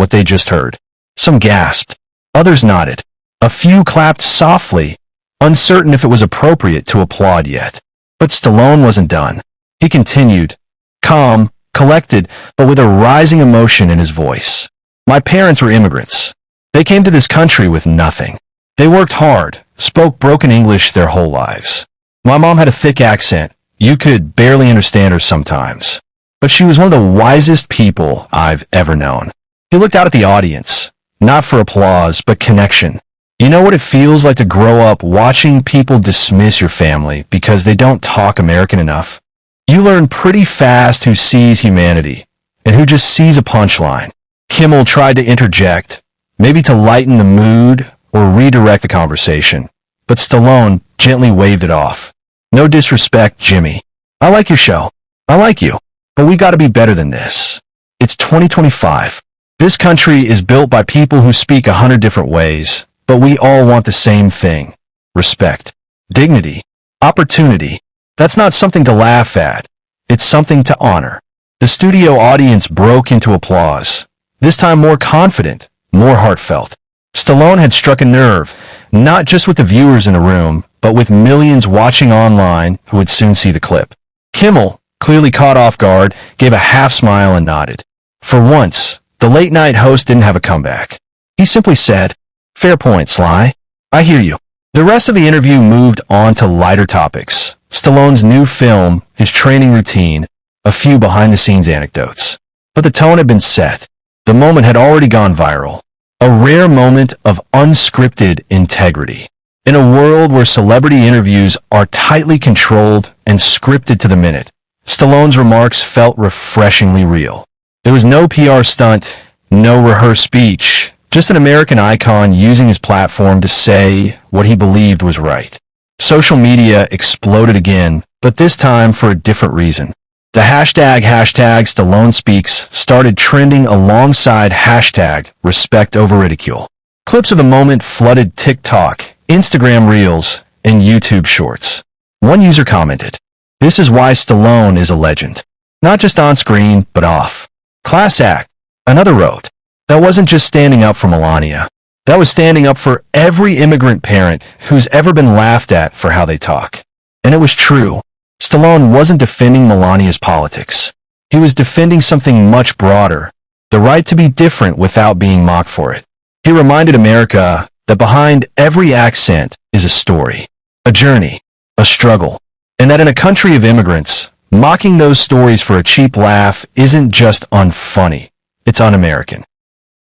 what they just heard. Some gasped. Others nodded. A few clapped softly, uncertain if it was appropriate to applaud yet. But Stallone wasn't done. He continued, calm, collected, but with a rising emotion in his voice. My parents were immigrants. They came to this country with nothing. They worked hard, spoke broken English their whole lives. My mom had a thick accent. You could barely understand her sometimes. But she was one of the wisest people I've ever known. He looked out at the audience, not for applause, but connection. You know what it feels like to grow up watching people dismiss your family because they don't talk American enough? You learn pretty fast who sees humanity and who just sees a punchline. Kimmel tried to interject, maybe to lighten the mood or redirect the conversation, but Stallone gently waved it off. No disrespect, Jimmy. I like your show. I like you. But we gotta be better than this. It's 2025. This country is built by people who speak 100 different ways, but we all want the same thing. Respect. Dignity. Opportunity. That's not something to laugh at. It's something to honor. The studio audience broke into applause, this time more confident, more heartfelt. Stallone had struck a nerve, not just with the viewers in the room, but with millions watching online who would soon see the clip. Kimmel, clearly caught off guard, gave a half smile and nodded. For once, the late-night host didn't have a comeback. He simply said, "Fair point, Sly. I hear you." The rest of the interview moved on to lighter topics. Stallone's new film, his training routine, a few behind-the-scenes anecdotes. But the tone had been set. The moment had already gone viral. A rare moment of unscripted integrity. In a world where celebrity interviews are tightly controlled and scripted to the minute, Stallone's remarks felt refreshingly real. There was no PR stunt, no rehearsed speech, just an American icon using his platform to say what he believed was right. Social media exploded again, but this time for a different reason. The hashtag Stallone Speaks started trending alongside hashtag Respect Over Ridicule. Clips of the moment flooded TikTok, Instagram Reels, and YouTube Shorts. One user commented, "This is why Stallone is a legend. Not just on screen, but off. Class act." Another wrote, "That wasn't just standing up for Melania. That was standing up for every immigrant parent who's ever been laughed at for how they talk." And it was true. Stallone wasn't defending Melania's politics. He was defending something much broader, the right to be different without being mocked for it. He reminded America that behind every accent is a story, a journey, a struggle, and that in a country of immigrants, mocking those stories for a cheap laugh isn't just unfunny, it's un-American.